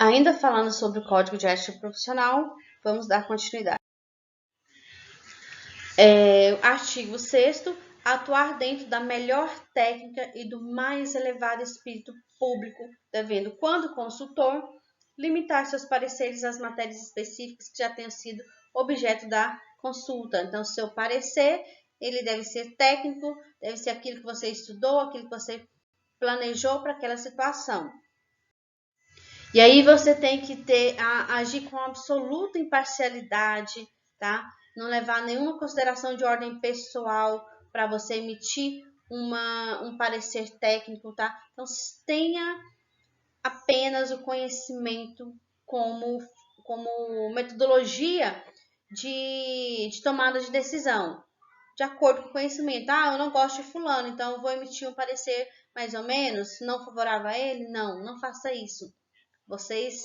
Ainda falando sobre o Código de Ética Profissional, vamos dar continuidade. Artigo 6º, atuar dentro da melhor técnica e do mais elevado espírito público, devendo, quando consultor, limitar seus pareceres às matérias específicas que já tenham sido objeto da consulta. Então, seu parecer, ele deve ser técnico, deve ser aquilo que você estudou, aquilo que você planejou para aquela situação. E aí você tem que agir com absoluta imparcialidade, tá? Não levar nenhuma consideração de ordem pessoal para você emitir um parecer técnico, tá? Então, tenha apenas o conhecimento como metodologia de tomada de decisão, de acordo com o conhecimento. Eu não gosto de fulano, então eu vou emitir um parecer mais ou menos, não favorável a ele? Não faça isso. Vocês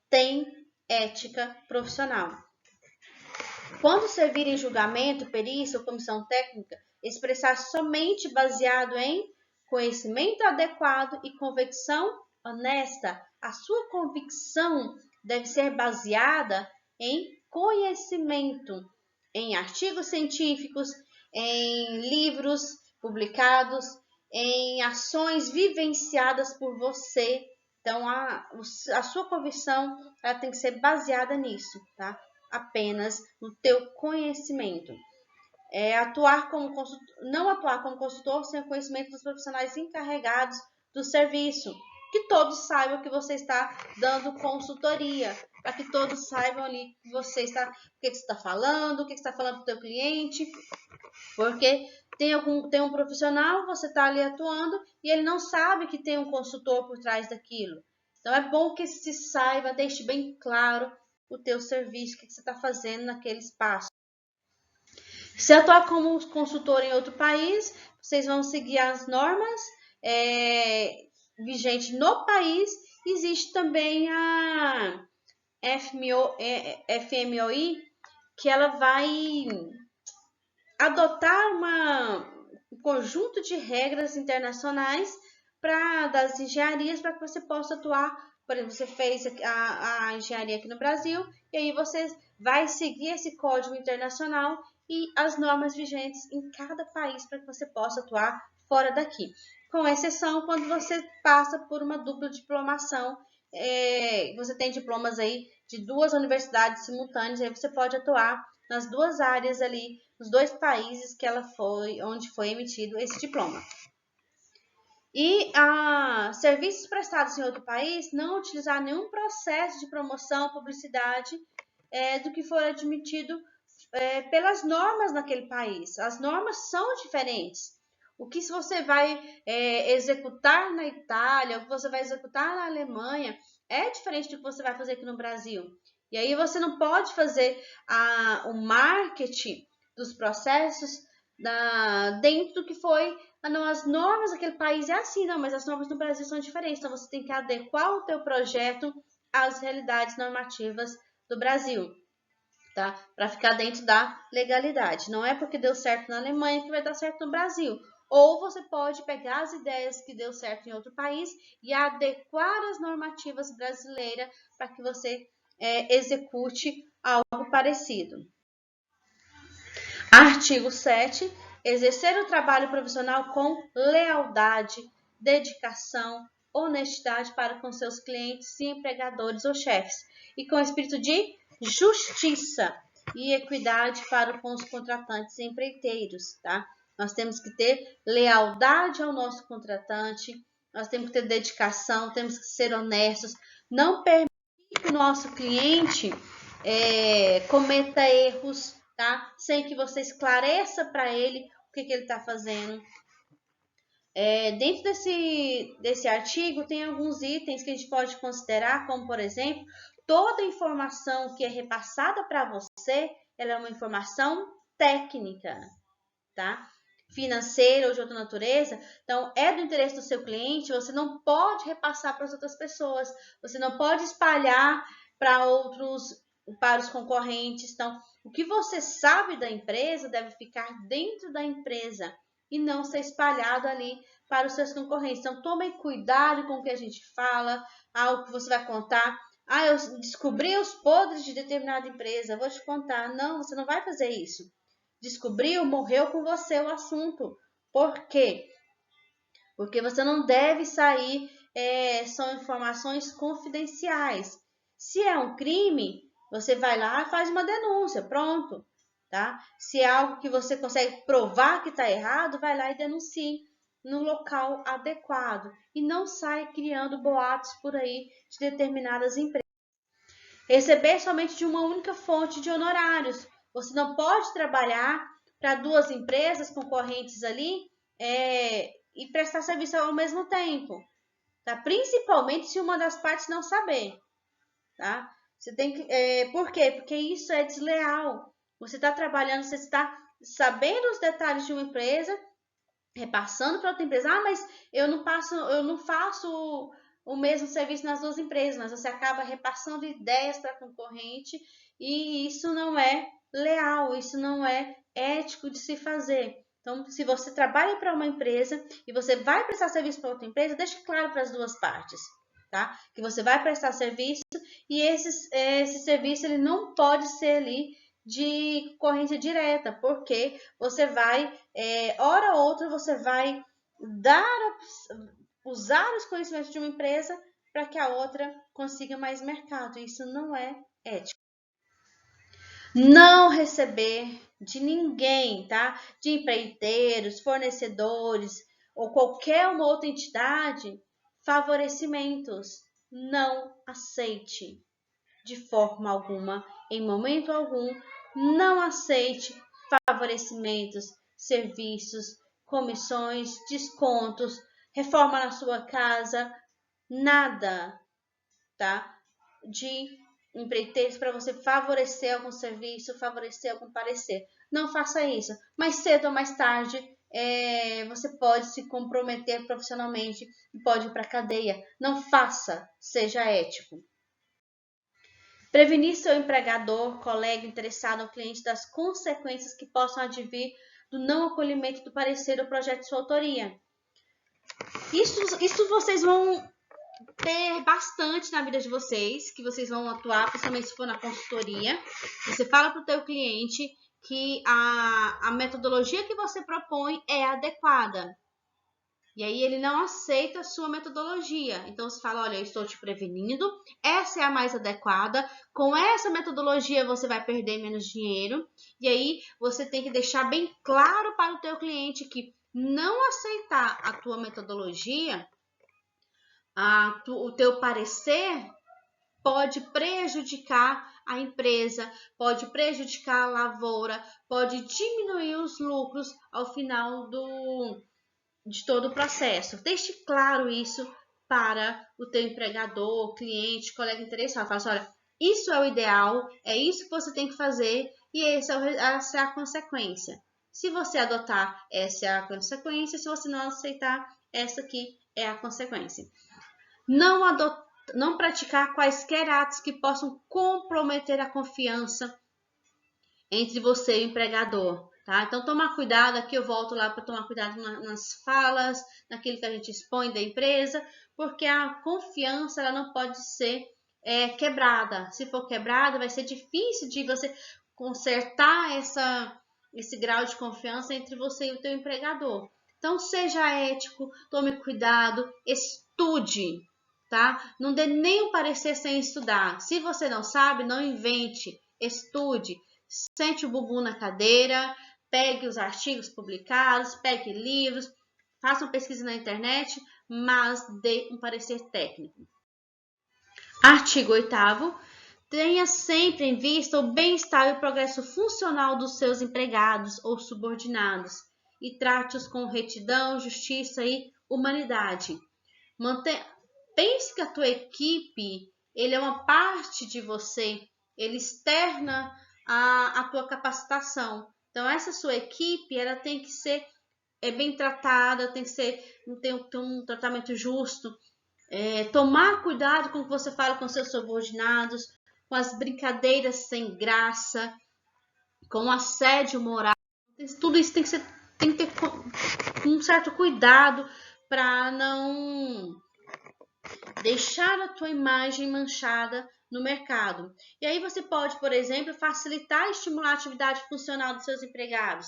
têm ética profissional. Quando servir em julgamento, perícia ou comissão técnica, expressar somente baseado em conhecimento adequado e convicção honesta. A sua convicção deve ser baseada em conhecimento, em artigos científicos, em livros publicados, em ações vivenciadas por você. Então, a sua convicção ela tem que ser baseada nisso, tá? Apenas no teu conhecimento. Não atuar como consultor sem o conhecimento dos profissionais encarregados do serviço. Que todos saibam que você está dando consultoria, para que todos saibam ali que o que você está falando, o que você está falando para o teu cliente, porque tem um profissional, você está ali atuando e ele não sabe que tem um consultor por trás daquilo. Então é bom que se saiba, deixe bem claro o teu serviço, o que você está fazendo naquele espaço. Se atuar como consultor em outro país, vocês vão seguir as normas vigentes no país. Existe também a FMOI, que ela vai adotar um conjunto de regras internacionais das engenharias para que você possa atuar. Por exemplo, você fez a engenharia aqui no Brasil e aí você vai seguir esse código internacional e as normas vigentes em cada país para que você possa atuar fora daqui. Com exceção quando você passa por uma dupla diplomação, você tem diplomas aí de 2 universidades simultâneas, aí você pode atuar nas 2 áreas ali, nos 2 países onde foi emitido esse diploma. E serviços prestados em outro país, não utilizar nenhum processo de promoção, publicidade do que for admitido pelas normas naquele país. As normas são diferentes. O que se você vai executar na Itália, o que você vai executar na Alemanha, é diferente do que você vai fazer aqui no Brasil. E aí você não pode fazer o marketing dos processos dentro do que foi. As normas daquele país é assim, não, mas as normas no Brasil são diferentes. Então você tem que adequar o teu projeto às realidades normativas do Brasil, tá? Para ficar dentro da legalidade. Não é porque deu certo na Alemanha que vai dar certo no Brasil. Ou você pode pegar as ideias que deu certo em outro país e adequar as normativas brasileiras para que você execute algo parecido. Artigo 7. Exercer o trabalho profissional com lealdade, dedicação, honestidade para com seus clientes e empregadores ou chefes, e com espírito de justiça e equidade para com os contratantes e empreiteiros, tá? Nós temos que ter lealdade ao nosso contratante, nós temos que ter dedicação, temos que ser honestos, não permitir que o nosso cliente cometa erros, tá? Sem que você esclareça para ele o que ele está fazendo. Dentro desse artigo tem alguns itens que a gente pode considerar, como por exemplo, toda informação que é repassada para você, ela é uma informação técnica, tá? Financeira ou de outra natureza, então é do interesse do seu cliente, você não pode repassar para as outras pessoas, você não pode espalhar para os concorrentes. Então, o que você sabe da empresa deve ficar dentro da empresa e não ser espalhado ali para os seus concorrentes. Então, tomem cuidado com o que a gente fala, algo que você vai contar. Ah, eu descobri os podres de determinada empresa, vou te contar. Não, você não vai fazer isso. Descobriu, morreu com você o assunto. Por quê? Porque você não deve sair, são informações confidenciais. Se é um crime, você vai lá e faz uma denúncia, pronto, tá? Se é algo que você consegue provar que está errado, vai lá e denuncie no local adequado. E não sai criando boatos por aí de determinadas empresas. Receber somente de uma única fonte de honorários. Você não pode trabalhar para duas empresas concorrentes ali, e prestar serviço ao mesmo tempo, tá? Principalmente se uma das partes não saber, tá? Você tem que, por quê? Porque isso é desleal. Você está trabalhando, você está sabendo os detalhes de uma empresa, repassando para outra empresa. Ah, mas eu não faço o mesmo serviço nas duas empresas, mas você acaba repassando ideias para a concorrente e isso não é leal, isso não é ético de se fazer. Então, se você trabalha para uma empresa e você vai prestar serviço para outra empresa, deixe claro para as duas partes, tá? Que você vai prestar serviço e esse serviço ele não pode ser ali de corrente direta, porque você vai, hora ou outra, você vai usar os conhecimentos de uma empresa para que a outra consiga mais mercado. Isso não é ético. Não receber de ninguém, tá? De empreiteiros, fornecedores ou qualquer uma outra entidade, favorecimentos. Não aceite de forma alguma, em momento algum, não aceite favorecimentos, serviços, comissões, descontos, reforma na sua casa, nada, tá? De empreiteiros para você favorecer algum serviço, favorecer algum parecer. Não faça isso. Mais cedo ou mais tarde, você pode se comprometer profissionalmente e pode ir para a cadeia. Não faça, seja ético. Prevenir seu empregador, colega interessado ou cliente das consequências que possam advir do não acolhimento do parecer ou projeto de sua autoria. Isso vocês vão ter bastante na vida de vocês, que vocês vão atuar, principalmente se for na consultoria. Você fala para o teu cliente que a metodologia que você propõe é adequada. E aí ele não aceita a sua metodologia. Então você fala, olha, eu estou te prevenindo, essa é a mais adequada, com essa metodologia você vai perder menos dinheiro. E aí você tem que deixar bem claro para o teu cliente que não aceitar a tua metodologia, o teu parecer, pode prejudicar a empresa, pode prejudicar a lavoura, pode diminuir os lucros ao final de todo o processo. Deixe claro isso para o teu empregador, cliente, colega interessado. Fala assim, olha, isso é o ideal, é isso que você tem que fazer e essa é a consequência. Se você adotar, essa é a consequência. Se você não aceitar, essa aqui é a consequência. Não praticar quaisquer atos que possam comprometer a confiança entre você e o empregador. Tá? Então, tomar cuidado, aqui eu volto lá para tomar cuidado nas falas, naquilo que a gente expõe da empresa, porque a confiança ela não pode ser quebrada. Se for quebrada, vai ser difícil de você consertar esse grau de confiança entre você e o teu empregador. Então, seja ético, tome cuidado, estude, tá? Não dê nenhum parecer sem estudar. Se você não sabe, não invente, estude. Sente o bumbum na cadeira, pegue os artigos publicados, pegue livros, faça uma pesquisa na internet, mas dê um parecer técnico. Artigo 8º. Tenha sempre em vista o bem-estar e o progresso funcional dos seus empregados ou subordinados e trate-os com retidão, justiça e humanidade. Pense que a tua equipe ele é uma parte de você, ele externa a tua capacitação. Então, essa sua equipe ela tem que ser bem tratada, tem que ter um tratamento justo, tomar cuidado com o que você fala com seus subordinados, com as brincadeiras sem graça, com o assédio moral. Tudo isso tem que ter um certo cuidado para não deixar a tua imagem manchada no mercado. E aí você pode, por exemplo, facilitar e estimular a atividade funcional dos seus empregados,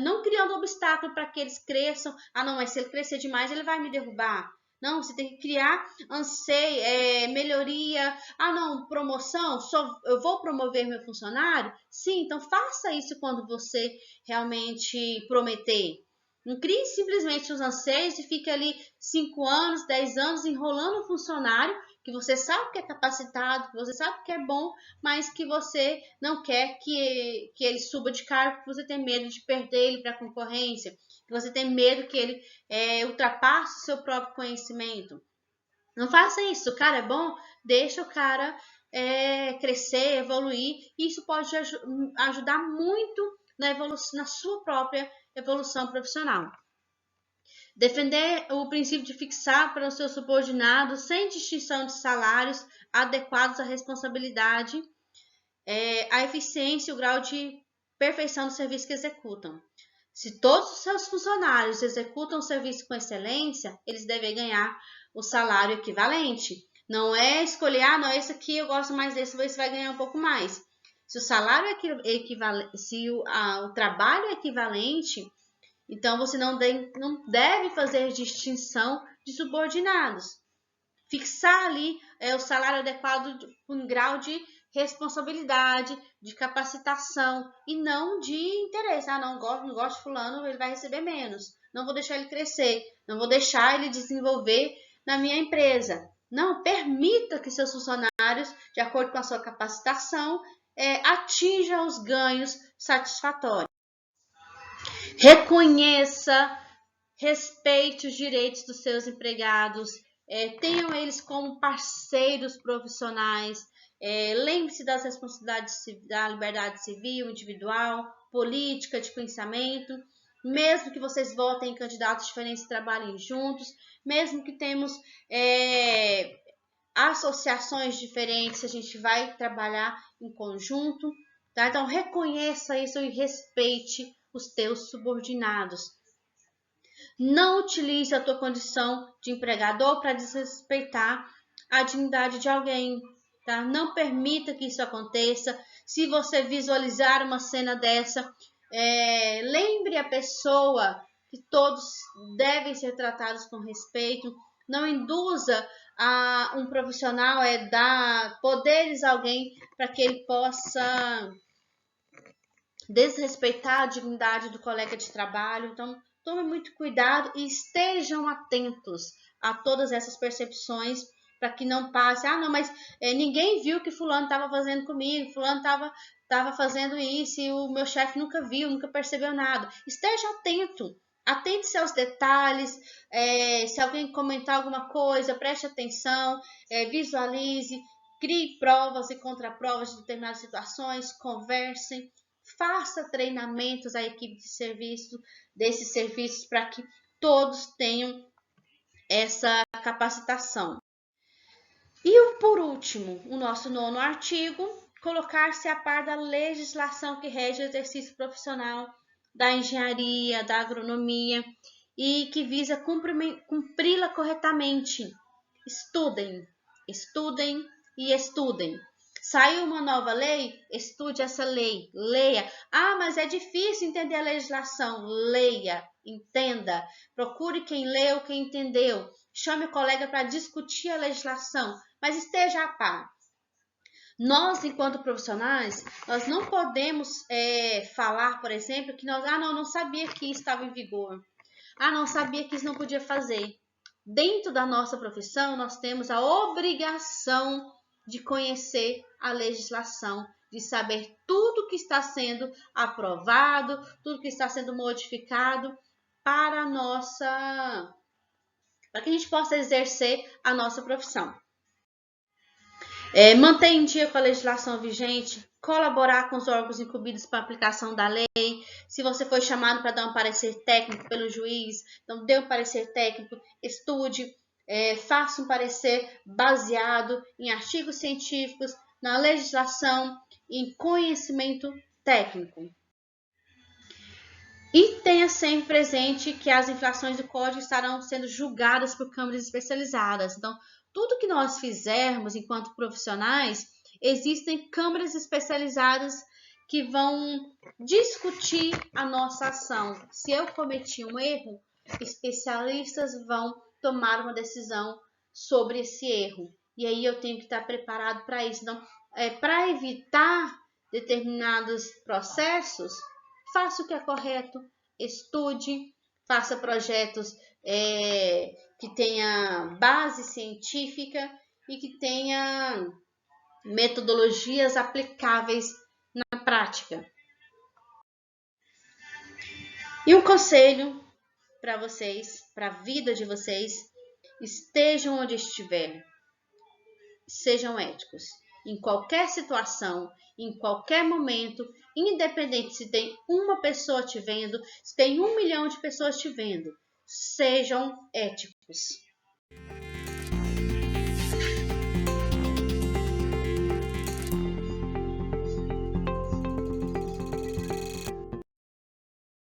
não criando obstáculo para que eles cresçam. Ah, não, mas se ele crescer demais, ele vai me derrubar. Não, você tem que criar anseio, melhoria. Ah, não, promoção, eu vou promover meu funcionário? Sim, então faça isso quando você realmente prometer. Não crie simplesmente os anseios e fique ali 5 anos, 10 anos enrolando um funcionário que você sabe que é capacitado, que você sabe que é bom, mas que você não quer que ele suba de cargo, que você tem medo de perder ele para a concorrência, que você tem medo que ele ultrapasse o seu próprio conhecimento. Não faça isso. O cara é bom, deixa o cara crescer, evoluir. Isso pode ajudar muito na sua própria evolução profissional. Defender o princípio de fixar para os seus subordinados, sem distinção de salários, adequados à responsabilidade, a eficiência e o grau de perfeição do serviço que executam. Se todos os seus funcionários executam o serviço com excelência, eles devem ganhar o salário equivalente. Não é escolher, ah, não, esse aqui eu gosto mais desse, esse vai ganhar um pouco mais. Se o salário é equivalente, se o trabalho é equivalente, então você não deve fazer distinção de subordinados. Fixar ali o salário adequado com grau de responsabilidade, de capacitação e não de interesse. Ah, não gosto de fulano, ele vai receber menos. Não vou deixar ele crescer, não vou deixar ele desenvolver na minha empresa. Não, permita que seus funcionários, de acordo com a sua capacitação, atinjam os ganhos satisfatórios. Reconheça, respeite os direitos dos seus empregados, tenham eles como parceiros profissionais, lembre-se das responsabilidades da liberdade civil, individual, política, de pensamento, mesmo que vocês votem em candidatos diferentes e trabalhem juntos, mesmo que temos associações diferentes, a gente vai trabalhar em conjunto, tá? Então reconheça isso e respeite os teus subordinados. Não utilize a tua condição de empregador para desrespeitar a dignidade de alguém, tá? Não permita que isso aconteça. Se você visualizar uma cena dessa, lembre a pessoa que todos devem ser tratados com respeito. Não induza a um profissional dar poderes a alguém para que ele possa desrespeitar a dignidade do colega de trabalho. Então, tome muito cuidado e estejam atentos a todas essas percepções para que não passe, ah, não, mas ninguém viu que fulano estava fazendo comigo, fulano estava fazendo isso e o meu chefe nunca viu, nunca percebeu nada. Esteja atento. Atente-se aos detalhes, se alguém comentar alguma coisa, preste atenção, visualize, crie provas e contraprovas de determinadas situações, conversem. Faça treinamentos à equipe de serviço, desses serviços, para que todos tenham essa capacitação. E por último, o nosso 9º artigo, colocar-se a par da legislação que rege o exercício profissional da engenharia, da agronomia e que visa cumpri-la corretamente. Estudem, estudem e estudem. Saiu uma nova lei? Estude essa lei, leia. Ah, mas é difícil entender a legislação. Leia, entenda. Procure quem leu, quem entendeu. Chame o colega para discutir a legislação, mas esteja a par. Nós, enquanto profissionais, nós não podemos falar, por exemplo, que nós, não sabia que isso estava em vigor. Não sabia que isso não podia fazer. Dentro da nossa profissão, nós temos a obrigação de conhecer a legislação, de saber tudo que está sendo aprovado, tudo que está sendo modificado para que a gente possa exercer a nossa profissão. Manter em dia com a legislação vigente, colaborar com os órgãos incumbidos para a aplicação da lei. Se você foi chamado para dar um parecer técnico pelo juiz, então dê um parecer técnico, estude, faça um parecer baseado em artigos científicos, na legislação, em conhecimento técnico. E tenha sempre presente que as infrações do código estarão sendo julgadas por câmaras especializadas. Então, tudo que nós fizermos enquanto profissionais, existem câmaras especializadas que vão discutir a nossa ação. Se eu cometi um erro, especialistas vão tomar uma decisão sobre esse erro. E aí eu tenho que estar preparado para isso. Então, para evitar determinados processos, faça o que é correto, estude, faça projetos que tenha base científica e que tenha metodologias aplicáveis na prática. E um conselho para vocês, para a vida de vocês: estejam onde estiverem, sejam éticos. Em qualquer situação, em qualquer momento, independente se tem uma pessoa te vendo, se tem 1 milhão de pessoas te vendo, sejam éticos.